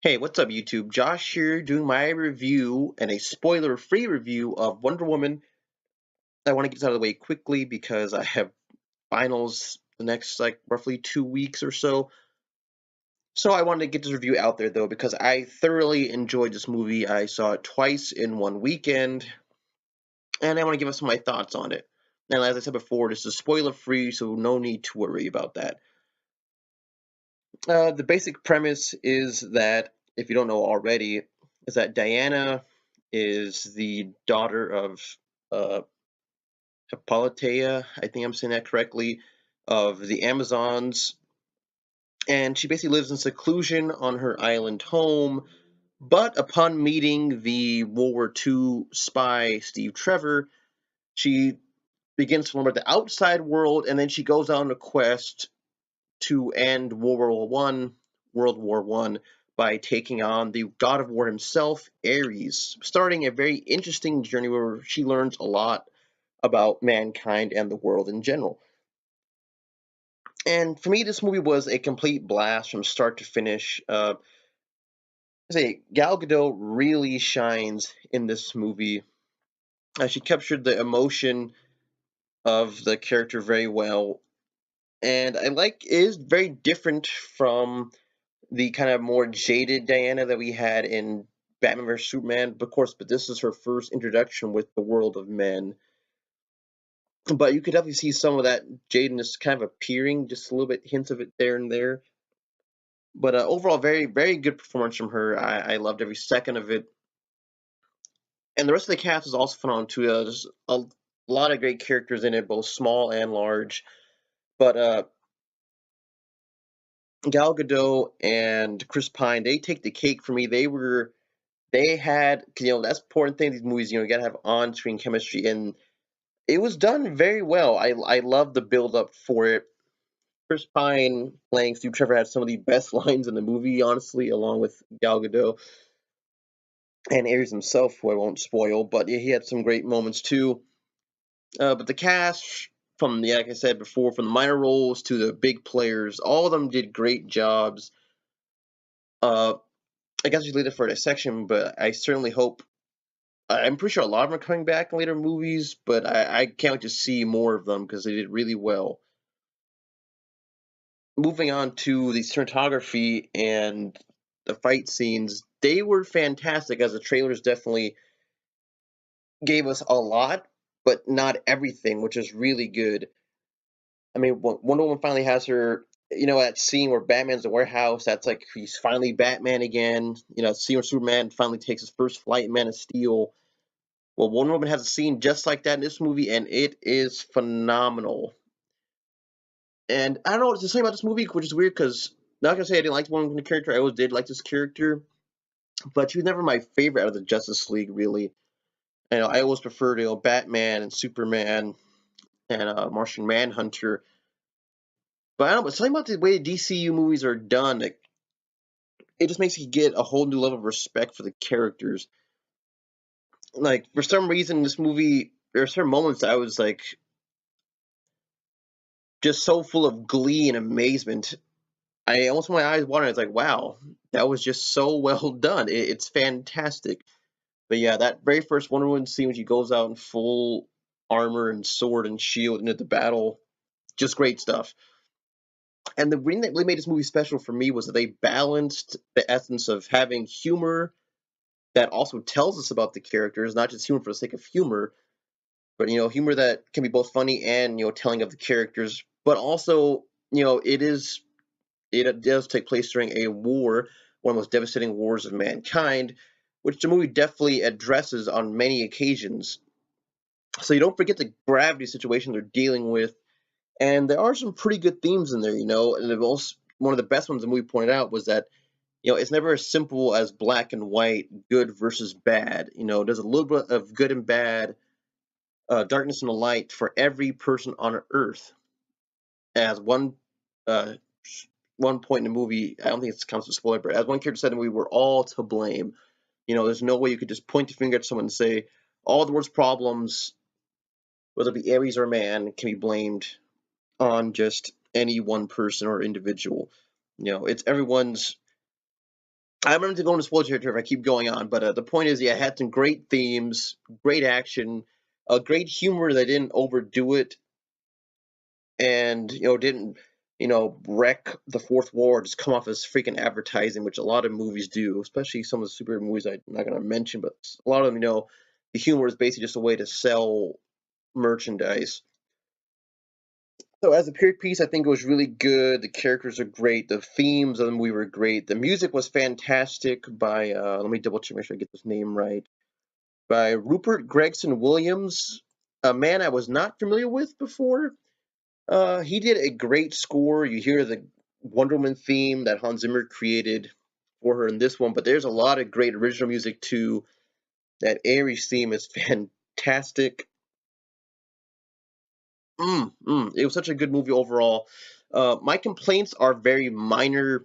Hey, what's up, YouTube? Josh here doing my review and a spoiler-free review of Wonder Woman. I want to get this out of the way quickly because I have finals the next like roughly 2 weeks or so. So I wanted to get this review out there though because I thoroughly enjoyed this movie. I saw it twice in one weekend, and I want to give us some of my thoughts on it. Now, as I said before, this is spoiler-free, so no need to worry about that. The basic premise is that, if you don't know already, is that Diana is the daughter of uh, Hippolyta, I think I'm saying that correctly, of the Amazons, and she basically lives in seclusion on her island home. But upon meeting the World War II spy Steve Trevor, she begins to learn about the outside world, and then she goes on a quest to end World War One, by taking on the God of War himself, Ares, starting a very interesting journey where she learns a lot about mankind and the world in general. And for me, this movie was a complete blast from start to finish. I say Gal Gadot really shines in this movie. She captured the emotion of the character very well, and I like it is very different from the kind of more jaded Diana that we had in Batman vs Superman, of course, but this is her first introduction with the world of men. But you could definitely see some of that jadedness kind of appearing, just a little bit hints of it there and there. But overall, very, very good performance from her. I loved every second of it. And the rest of the cast is also phenomenal too. There's a lot of great characters in it, both small and large. But Gal Gadot and Chris Pine, they take the cake for me. They had, that's the important thing in these movies. You gotta have on-screen chemistry, and it was done very well. I love the build-up for it. Chris Pine playing Steve Trevor had some of the best lines in the movie, honestly, along with Gal Gadot and Ares himself, who I won't spoil, but yeah, he had some great moments too. But the cast, from the like I said before, from the minor roles to the big players, all of them did great jobs. Uh, I guess we leave it for a section, but I certainly hope. I'm pretty sure a lot of them are coming back in later movies, but I can't wait to see more of them because they did really well. Moving on to the cinematography and the fight scenes, they were fantastic, as the trailers definitely gave us a lot, but not everything, which is really good. I mean, Wonder Woman finally has her, that scene where Batman's in the warehouse. That's like he's finally Batman again. Scene where Superman finally takes his first flight in Man of Steel. Well, Wonder Woman has a scene just like that in this movie, and it is phenomenal. And I don't know what to say about this movie, which is weird because not gonna say I didn't like Wonder Woman character. I always did like this character, but she was never my favorite out of the Justice League. Really, I always preferred Batman and Superman and Martian Manhunter. But I don't know. But something about the way DCU movies are done, it just makes you get a whole new level of respect for the characters. Like for some reason, this movie there are certain moments I was like just so full of glee and amazement. I almost my eyes watering. It's like, wow, that was just so well done. It's fantastic. But yeah, that very first Wonder Woman scene when she goes out in full armor and sword and shield into the battle, just great stuff. And the reason that really made this movie special for me was that they balanced the essence of having humor that also tells us about the characters, not just humor for the sake of humor, but humor that can be both funny and telling of the characters. But also, it does take place during a war, one of the most devastating wars of mankind, which the movie definitely addresses on many occasions. So you don't forget the gravity situation they're dealing with, and there are some pretty good themes in there. And one of the best ones the movie pointed out was that it's never as simple as black and white, good versus bad. There's a little bit of good and bad, darkness and the light for every person on Earth. As uh, one point in the movie, I don't think it counts as a spoiler, but as one character said, we were all to blame. There's no way you could just point the finger at someone and say all the world's problems, whether it be Ares or man, can be blamed on just any one person or individual. It's everyone's I'm going to go into spoiler territory if I keep going on, but the point is, yeah, it had some great themes, great action, great humor that didn't overdo it, and didn't wreck the fourth wall or just come off as freaking advertising, which a lot of movies do, especially some of the superhero movies I'm not going to mention, but a lot of them, the humor is basically just a way to sell merchandise. So as a period piece, I think it was really good. The characters are great. The themes of the movie were great. The music was fantastic by let me double check, make sure I get this name right. By Rupert Gregson Williams, a man I was not familiar with before. He did a great score. You hear the Wonder Woman theme that Hans Zimmer created for her in this one, but there's a lot of great original music too. That Ares theme is fantastic. It was such a good movie overall. My complaints are very minor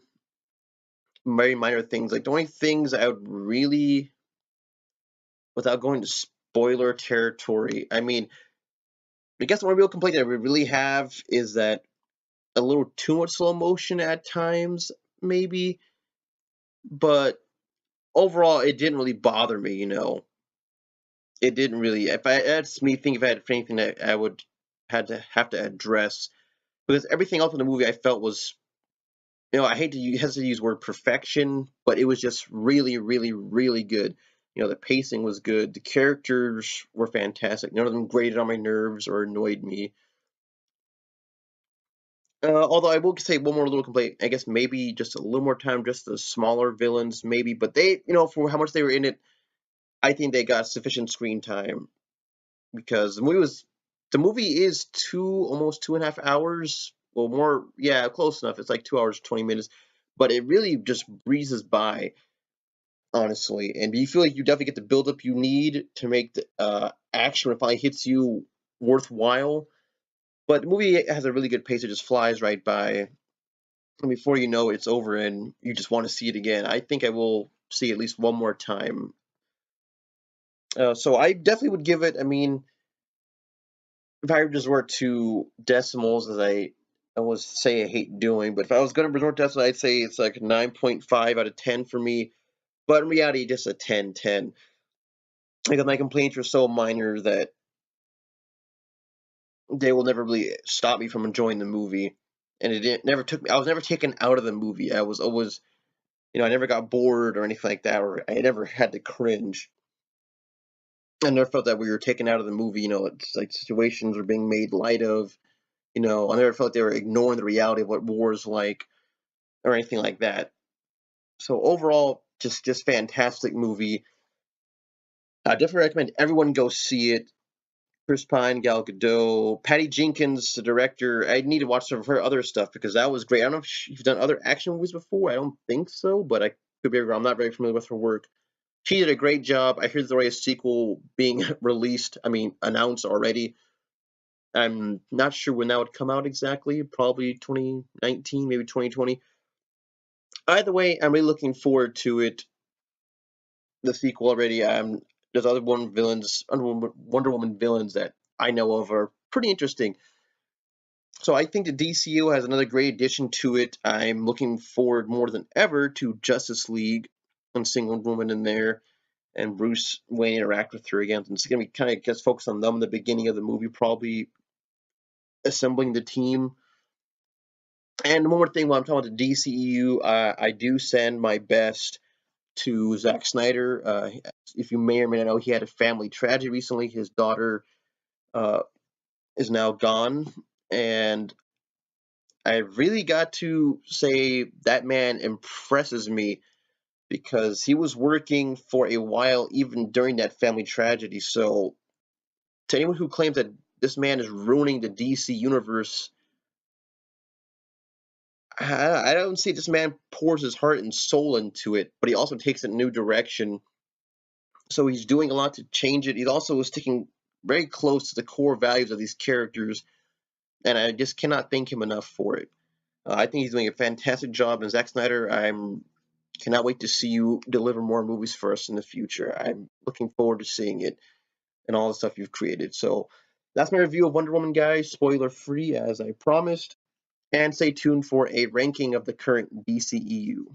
things. Like the only things I would really, without going to spoiler territory, I mean, I guess the only real complaint that I would really have is that a little too much slow motion at times, maybe. But overall, it didn't really bother me. It didn't really. If I that's me think if I had anything that I would had to have to address, because everything else in the movie I felt was, I hate to hesitate to use the word perfection, but it was just really, really, really good. The pacing was good. The characters were fantastic. None of them grated on my nerves or annoyed me. Although I will say one more little complaint. I guess maybe just a little more time, just the smaller villains, maybe. But they, for how much they were in it, I think they got sufficient screen time because the movie is almost 2.5 hours. Well, more, yeah, close enough. It's like 2 hours 20 minutes, but it really just breezes by, honestly. And you feel like you definitely get the buildup you need to make the action when it finally hits you worthwhile. But the movie has a really good pace; it just flies right by. And before you know it, it's over, and you just want to see it again. I think I will see at least one more time. So I definitely would give it. I mean, if I resort to decimals, as I always say I hate doing, but if I was going to resort to decimals, I'd say it's like 9.5 out of 10 for me. But in reality, just a 10/10. Because my complaints were so minor that they will never really stop me from enjoying the movie. And never took me. I was never taken out of the movie. I was always, I never got bored or anything like that, or I never had to cringe. I never felt that we were taken out of the movie. It's like situations were being made light of. I never felt like they were ignoring the reality of what war is like or anything like that. So overall, just fantastic movie. I definitely recommend everyone go see it. Chris Pine, Gal Gadot, Patty Jenkins, the director. I need to watch some of her other stuff because that was great. I don't know if she's done other action movies before. I don't think so, but I could be wrong. I'm not very familiar with her work. She did a great job. I hear there's already a sequel being released. I mean, announced already. I'm not sure when that would come out exactly. Probably 2019, maybe 2020. Either way, I'm really looking forward to it. The sequel already. There's other Wonder Woman villains that I know of are pretty interesting. So I think the DCU has another great addition to it. I'm looking forward more than ever to Justice League and seeing Wonder Woman in there and Bruce Wayne interact with her again. And it's going to be kind of just focused on them in the beginning of the movie, probably assembling the team. And one more thing, while I'm talking about the DCEU, I do send my best to Zack Snyder. If you may or may not know, he had a family tragedy recently. His daughter uh, is now gone, and I really got to say that man impresses me because he was working for a while even during that family tragedy. So, to anyone who claims that this man is ruining the DC universe, I don't see this man pours his heart and soul into it, but he also takes it in a new direction. So he's doing a lot to change it. He's also sticking very close to the core values of these characters, and I just cannot thank him enough for it. I think he's doing a fantastic job, and Zack Snyder, I'm cannot wait to see you deliver more movies for us in the future. I'm looking forward to seeing it and all the stuff you've created. So that's my review of Wonder Woman, guys. Spoiler free, as I promised. And stay tuned for a ranking of the current DCEU.